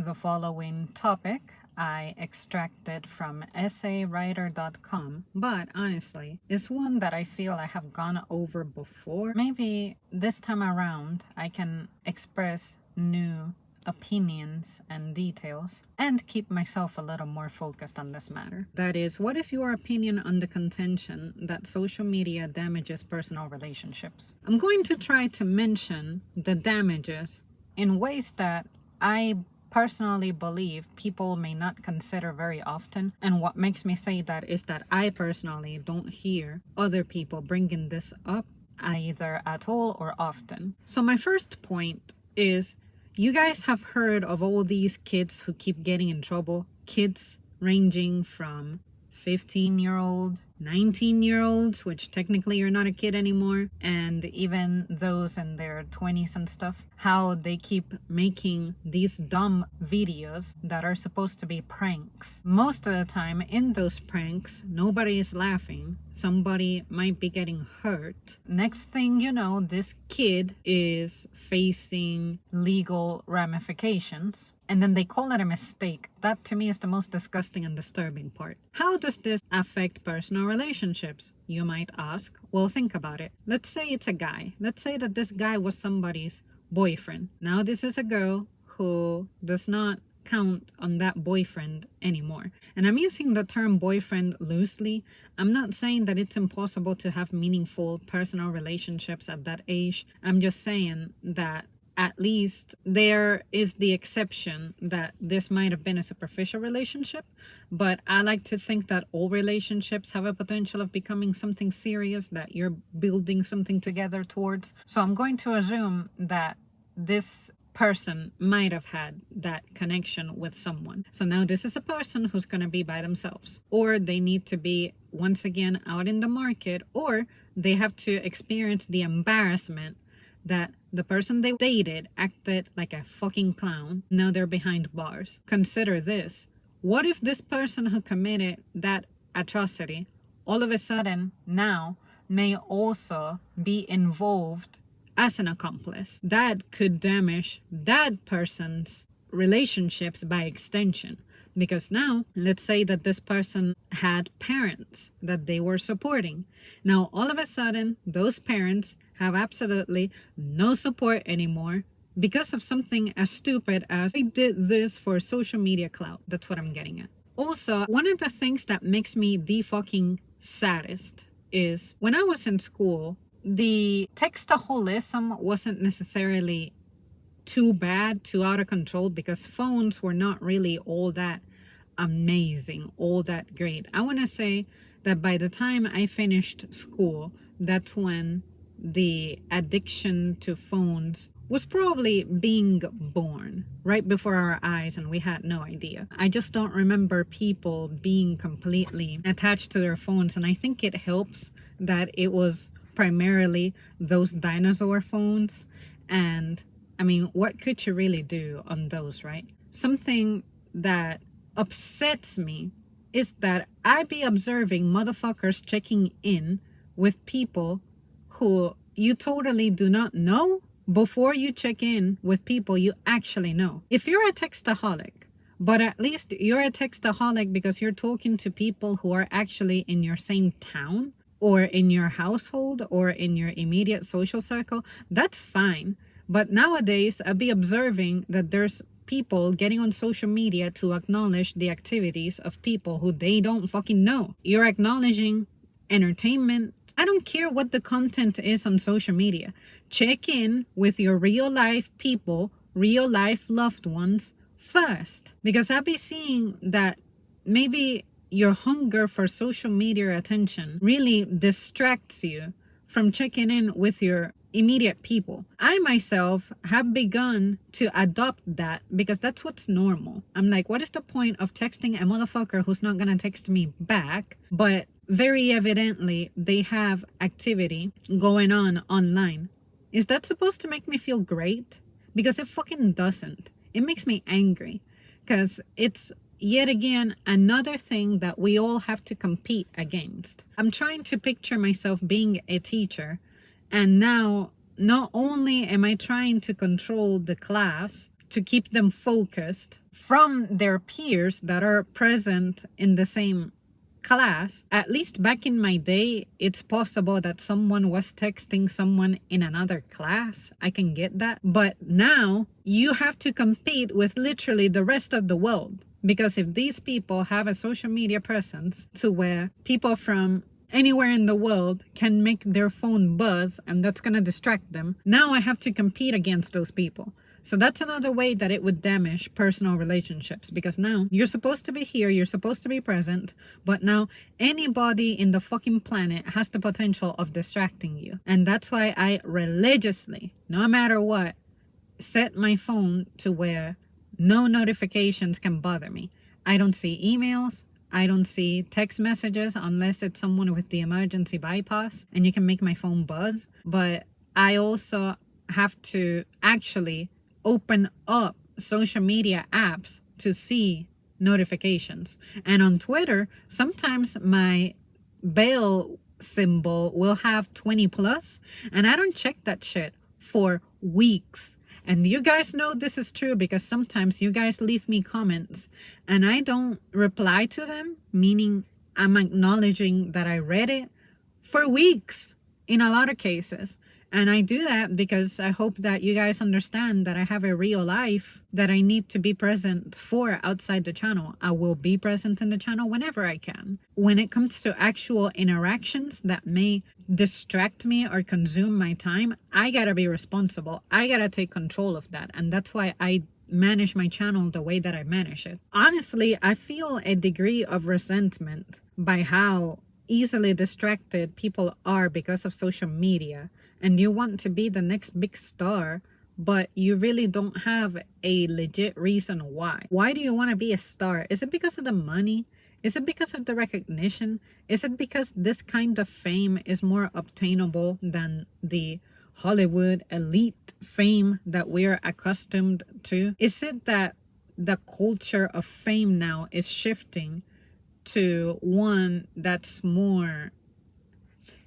The following topic I extracted from essaywriter.com, but honestly, it's one that I feel I have gone over before. Maybe this time around I can express new opinions and details and keep myself a little more focused on this matter. That is, what is your opinion on the contention that social media damages personal relationships? I'm going to try to mention the damages in ways that I personally believe people may not consider very often, and what makes me say that is that I personally don't hear other people bringing this up either at all or often. So my first point is, you guys have heard of all these kids who keep getting in trouble, kids ranging from 15-year-old, 19-year-olds, which technically you're not a kid anymore, and even those in their 20s and stuff, how they keep making these dumb videos that are supposed to be pranks. Most of the time in those pranks, nobody is laughing. Somebody might be getting hurt. Next thing you know, this kid is facing legal ramifications. And then they call it a mistake. That to me is the most disgusting and disturbing part. How does this affect personal relationships? You might ask. Well, think about it. Let's say it's a guy. Let's say that this guy was somebody's boyfriend. Now this is a girl who does not count on that boyfriend anymore. And I'm using the term boyfriend loosely. I'm not saying that it's impossible to have meaningful personal relationships at that age. I'm just saying that at least there is the exception that this might have been a superficial relationship, but I like to think that all relationships have a potential of becoming something serious, that you're building something together towards. So I'm going to assume that this person might have had that connection with someone. So now this is a person who's going to be by themselves, or they need to be once again out in the market, or they have to experience the embarrassment that the person they dated acted like a fucking clown. Now they're behind bars. Consider this. What if this person who committed that atrocity all of a sudden now may also be involved as an accomplice? That could damage that person's relationships by extension. Because now, let's say that this person had parents that they were supporting. Now, all of a sudden, those parents have absolutely no support anymore because of something as stupid as they did this for social media clout. That's what I'm getting at. Also, one of the things that makes me the fucking saddest is when I was in school, the textaholism wasn't necessarily too bad, too out of control, because phones were not really all that amazing, all that great. I want to say that by the time I finished school, that's when the addiction to phones was probably being born right before our eyes, and we had no idea. I just don't remember people being completely attached to their phones, and I think it helps that it was primarily those dinosaur phones. And I mean, what could you really do on those, right? Something that upsets me is that I be observing motherfuckers checking in with people who you totally do not know before you check in with people you actually know. If you're a textaholic, but at least you're a textaholic because you're talking to people who are actually in your same town or in your household or in your immediate social circle, that's fine. But nowadays, I'll be observing that there's people getting on social media to acknowledge the activities of people who they don't fucking know. You're acknowledging entertainment. I don't care what the content is on social media. Check in with your real life people, real life loved ones first. Because I'll be seeing that maybe your hunger for social media attention really distracts you from checking in with your immediate people. I myself have begun to adopt that because that's what's normal. I'm like, what is the point of texting a motherfucker who's not gonna text me back? But very evidently, they have activity going on online. Is that supposed to make me feel great? Because it fucking doesn't. It makes me angry because it's yet again another thing that we all have to compete against. I'm trying to picture myself being a teacher, and now not only am I trying to control the class, to keep them focused from their peers that are present in the same class. At least back in my day, it's possible that someone was texting someone in another class. I can get that. But now you have to compete with literally the rest of the world. Because if these people have a social media presence to where people from anywhere in the world can make their phone buzz and that's going to distract them, now I have to compete against those people. So that's another way that it would damage personal relationships, because now you're supposed to be here, you're supposed to be present, but now anybody in the fucking planet has the potential of distracting you. And that's why I religiously, no matter what, set my phone to where no notifications can bother me. I don't see emails. I don't see text messages unless it's someone with the emergency bypass and you can make my phone buzz. But I also have to actually open up social media apps to see notifications. And on Twitter, sometimes my bell symbol will have 20 plus, and I don't check that shit for weeks. And you guys know this is true because sometimes you guys leave me comments and I don't reply to them, meaning I'm acknowledging that I read it, for weeks in a lot of cases. And I do that because I hope that you guys understand that I have a real life that I need to be present for outside the channel. I will be present in the channel whenever I can. When it comes to actual interactions that may distract me or consume my time, I gotta be responsible. I gotta take control of that. And that's why I manage my channel the way that I manage it. Honestly, I feel a degree of resentment by how easily distracted people are because of social media. And you want to be the next big star, but you really don't have a legit reason why. Why do you want to be a star? Is it because of the money? Is it because of the recognition? Is it because this kind of fame is more obtainable than the Hollywood elite fame that we're accustomed to? Is it that the culture of fame now is shifting to one that's more,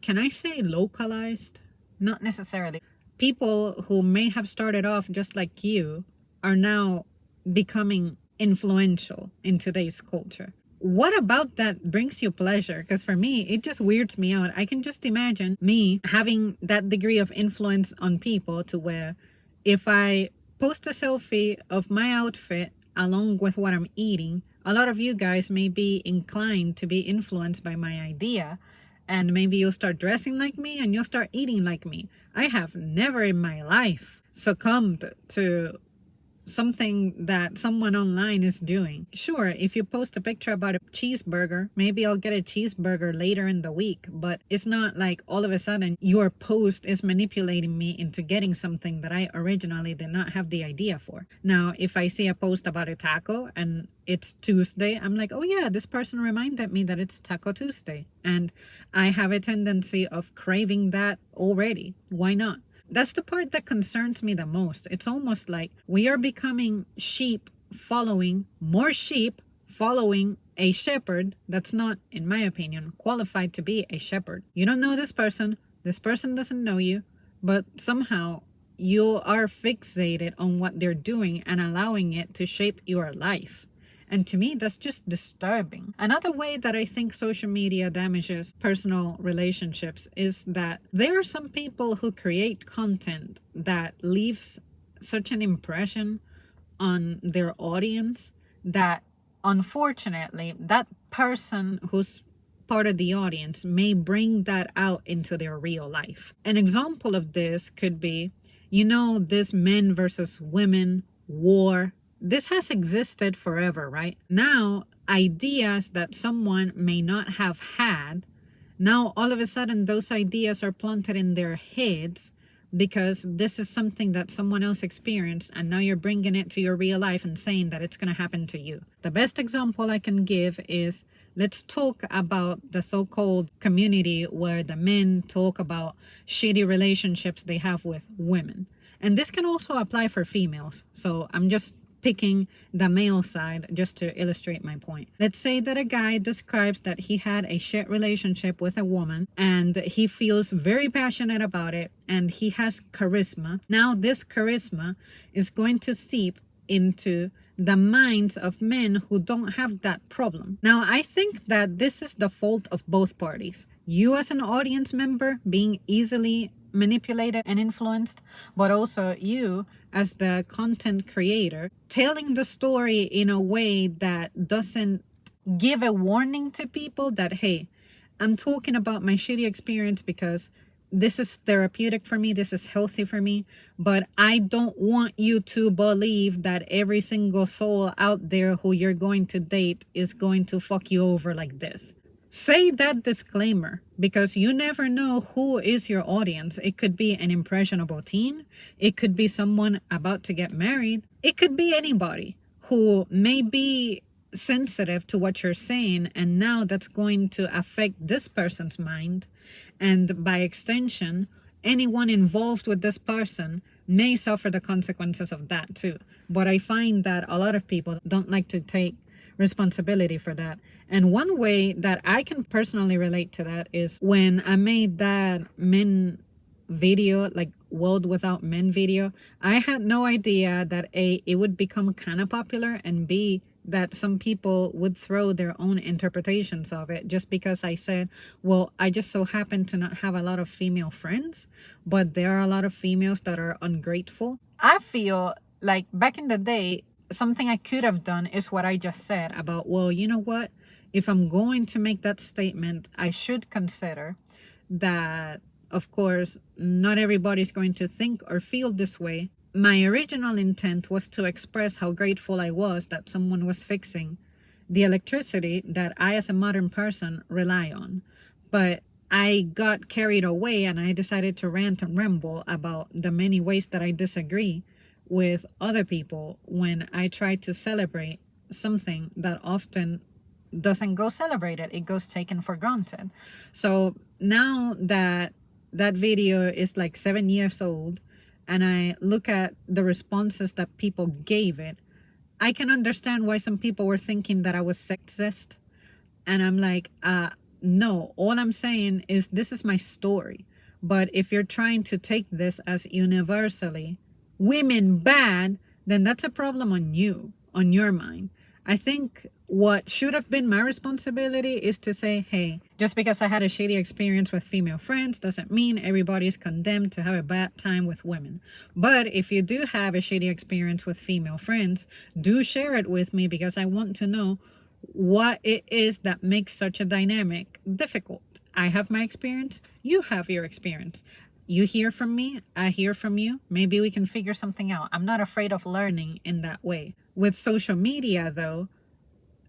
can I say, localized? Not necessarily. People who may have started off just like you are now becoming influential in today's culture. What about that brings you pleasure? Because for me, it just weirds me out. I can just imagine me having that degree of influence on people to where if I post a selfie of my outfit along with what I'm eating, a lot of you guys may be inclined to be influenced by my idea. And maybe you'll start dressing like me and you'll start eating like me. I have never in my life succumbed to something that someone online is doing. Sure, if you post a picture about a cheeseburger, maybe I'll get a cheeseburger later in the week, but it's not like all of a sudden your post is manipulating me into getting something that I originally did not have the idea for. Now, if I see a post about a taco and it's Tuesday, I'm like, oh yeah, this person reminded me that it's Taco Tuesday. And I have a tendency of craving that already. Why not? That's the part that concerns me the most. It's almost like we are becoming more sheep following a shepherd that's not, in my opinion, qualified to be a shepherd. You don't know this person doesn't know you, but somehow you are fixated on what they're doing and allowing it to shape your life. And to me, that's just disturbing. Another way that I think social media damages personal relationships is that there are some people who create content that leaves such an impression on their audience that unfortunately that person who's part of the audience may bring that out into their real life. An example of this could be, this men versus women war. This has existed forever, right? Now, ideas that someone may not have had, now all of a sudden those ideas are planted in their heads because this is something that someone else experienced, and now you're bringing it to your real life and saying that it's going to happen to you. The best example I can give is, let's talk about the so-called community where the men talk about shitty relationships they have with women. And this can also apply for females. So I'm just picking the male side just to illustrate my point. Let's say that a guy describes that he had a shit relationship with a woman and he feels very passionate about it and he has charisma. Now this charisma is going to seep into the minds of men who don't have that problem. Now, I think that this is the fault of both parties. You as an audience member being easily manipulated and influenced, but also you as the content creator telling the story in a way that doesn't give a warning to people that, hey, I'm talking about my shitty experience because this is therapeutic for me, this is healthy for me, but I don't want you to believe that every single soul out there who you're going to date is going to fuck you over like this. Say that disclaimer, because you never know who is your audience. It could be an impressionable teen, it could be someone about to get married, it could be anybody who may be sensitive to what you're saying, and now that's going to affect this person's mind, and by extension anyone involved with this person may suffer the consequences of that too. But I find that a lot of people don't like to take responsibility for that. And one way that I can personally relate to that is when I made that men video, like World Without Men video. I had no idea that A, it would become kind of popular, and B, that some people would throw their own interpretations of it just because I said, well, I just so happen to not have a lot of female friends, but there are a lot of females that are ungrateful. I feel like back in the day, something I could have done is what I just said about, well, you know what? If I'm going to make that statement, I should consider that, of course, not everybody's going to think or feel this way. My original intent was to express how grateful I was that someone was fixing the electricity that I, as a modern person, rely on. But I got carried away and I decided to rant and ramble about the many ways that I disagree with other people when I try to celebrate something that often doesn't go celebrated. It goes taken for granted. So now that that video is like 7 years old, and I look at the responses that people gave it, I can understand why some people were thinking that I was sexist. And I'm like, no, all I'm saying is this is my story. But if you're trying to take this as universally women bad, then that's a problem on you, on your mind. I think what should have been my responsibility is to say, hey, just because I had a shitty experience with female friends doesn't mean everybody is condemned to have a bad time with women. But if you do have a shitty experience with female friends, do share it with me, because I want to know what it is that makes such a dynamic difficult. I have my experience, you have your experience. You hear from me, I hear from you. Maybe we can figure something out. I'm not afraid of learning in that way. With social media, though,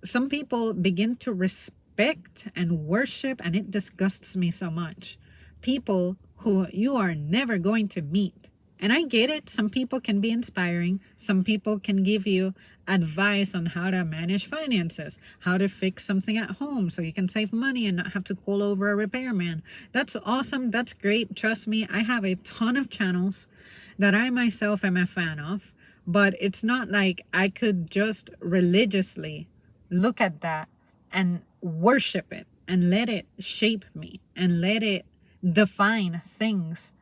some people begin to respect and worship, and it disgusts me so much, people who you are never going to meet. And I get it. Some people can be inspiring. Some people can give you advice on how to manage finances, how to fix something at home so you can save money and not have to call over a repairman. That's awesome. That's great. Trust me, I have a ton of channels that I myself am a fan of, but it's not like I could just religiously look at that and worship it and let it shape me and let it define things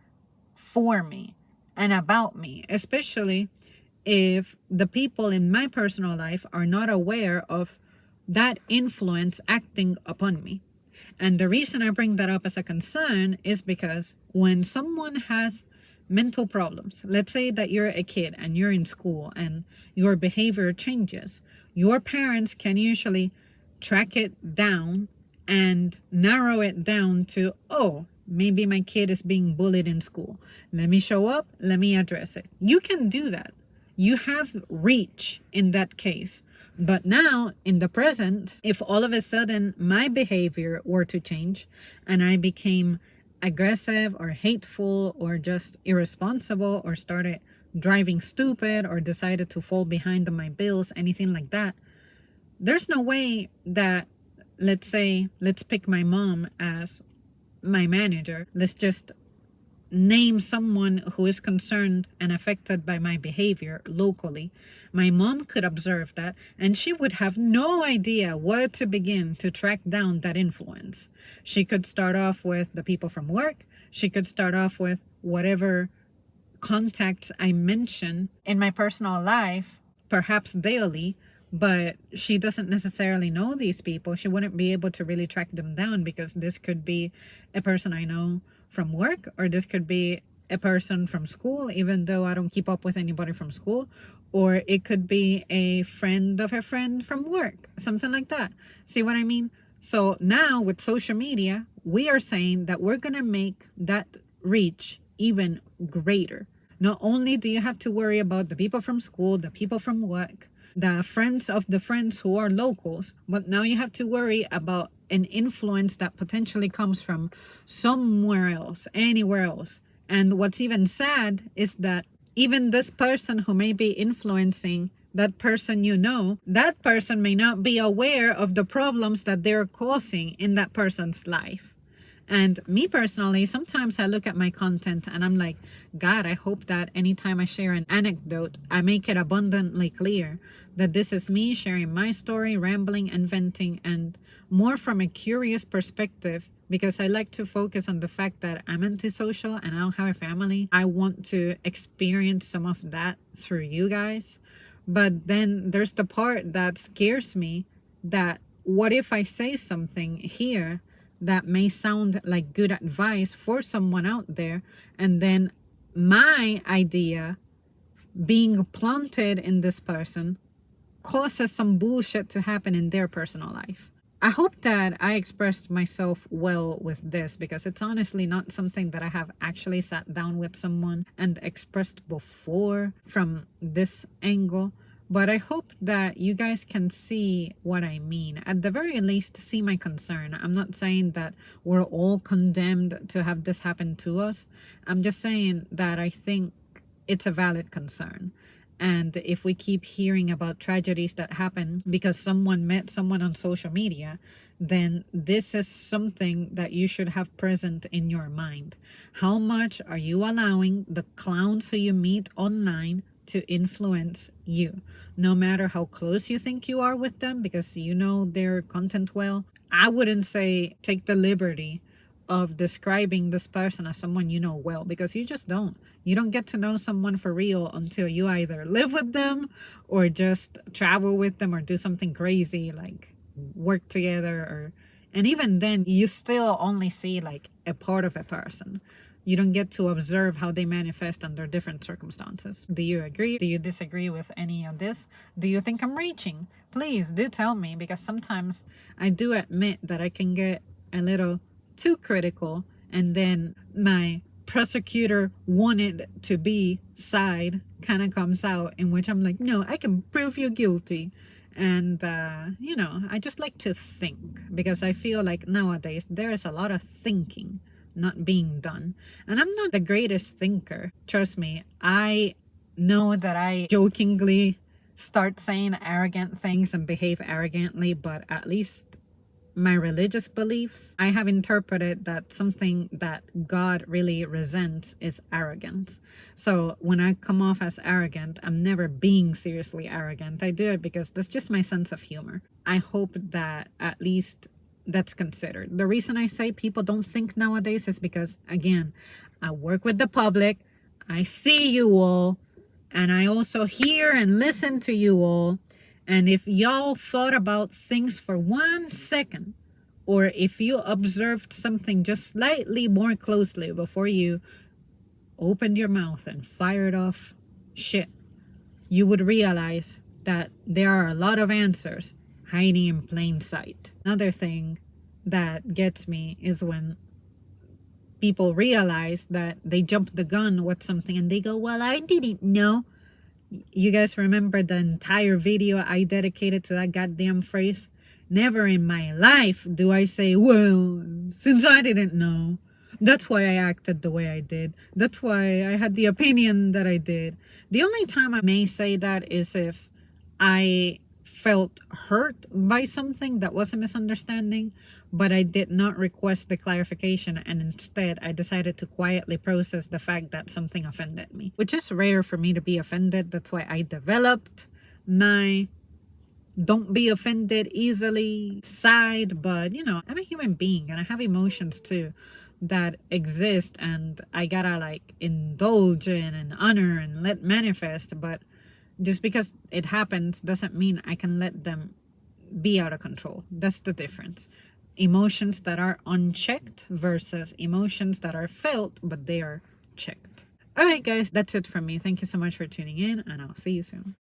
for me and about me, especially if the people in my personal life are not aware of that influence acting upon me. And the reason I bring that up as a concern is because when someone has mental problems, let's say that you're a kid and you're in school and your behavior changes, your parents can usually track it down and narrow it down to, oh, maybe my kid is being bullied in school. Let me show up. Let me address it. You can do that. You have reach in that case. But now, in the present, if all of a sudden my behavior were to change and I became aggressive or hateful or just irresponsible or started driving stupid or decided to fall behind on my bills, anything like that, there's no way that, let's pick my mom as my manager. Let's just name someone who is concerned and affected by my behavior locally. My mom could observe that and she would have no idea where to begin to track down that influence. She could start off with the people from work. She could start off with whatever contacts I mention in my personal life perhaps daily, but she doesn't necessarily know these people. She wouldn't be able to really track them down, because this could be a person I know from work, or this could be a person from school, even though I don't keep up with anybody from school, or it could be a friend of a friend from work, something like that. See what I mean? So now with social media, we are saying that we're going to make that reach even greater. Not only do you have to worry about the people from school, the people from work, the friends of the friends who are locals, but now you have to worry about an influence that potentially comes from somewhere else, anywhere else. And what's even sad is that even this person who may be influencing that person, you know, that person may not be aware of the problems that they're causing in that person's life. And me personally, sometimes I look at my content and I'm like, God, I hope that anytime I share an anecdote, I make it abundantly clear that this is me sharing my story, rambling and venting, and more from a curious perspective, because I like to focus on the fact that I'm antisocial and I don't have a family. I want to experience some of that through you guys. But then there's the part that scares me, that what if I say something here that may sound like good advice for someone out there, and then my idea being planted in this person causes some bullshit to happen in their personal life. I hope that I expressed myself well with this, because it's honestly not something that I have actually sat down with someone and expressed before from this angle. But I hope that you guys can see what I mean. At the very least, see my concern. I'm not saying that we're all condemned to have this happen to us. I'm just saying that I think it's a valid concern. And if we keep hearing about tragedies that happen because someone met someone on social media, then this is something that you should have present in your mind. How much are you allowing the clowns who you meet online to influence you? No matter how close you think you are with them, because you know their content well. I wouldn't say take the liberty of describing this person as someone you know well, because you just don't. You don't get to know someone for real until you either live with them or just travel with them or do something crazy like work together, or and even then you still only see like a part of a person. You don't get to observe how they manifest under different circumstances. Do you agree? Do you disagree with any of this? Do you think I'm reaching? Please do tell me, because sometimes I do admit that I can get a little too critical, and then my prosecutor wanted to be side kind of comes out, in which I'm like, no, I can prove you guilty. And you know, I just like to think, because I feel like nowadays there is a lot of thinking not being done, and I'm not the greatest thinker, trust me. I know that I jokingly start saying arrogant things and behave arrogantly, but at least my religious beliefs, I have interpreted that something that God really resents is arrogance. So when I come off as arrogant, I'm never being seriously arrogant. I do it because that's just my sense of humor. I hope that at least that's considered. The reason I say people don't think nowadays is because, again, I work with the public, I see you all, and I also hear and listen to you all. And if y'all thought about things for 1 second, or if you observed something just slightly more closely before you opened your mouth and fired off shit, you would realize that there are a lot of answers hiding in plain sight. Another thing that gets me is when people realize that they jump the gun with something and they go, well, I didn't know. You guys remember the entire video I dedicated to that goddamn phrase? Never in my life do I say, well, since I didn't know, that's why I acted the way I did. That's why I had the opinion that I did. The only time I may say that is if I felt hurt by something that was a misunderstanding, but I did not request the clarification, and instead I decided to quietly process the fact that something offended me, which is rare for me to be offended. That's why I developed my don't be offended easily side. But you know, I'm a human being and I have emotions too that exist, and I gotta like indulge in and honor and let manifest. But Just because it happens doesn't mean I can let them be out of control. That's the difference. Emotions that are unchecked versus emotions that are felt but they are checked. All right, guys, that's it from me. Thank you so much for tuning in, and I'll see you soon.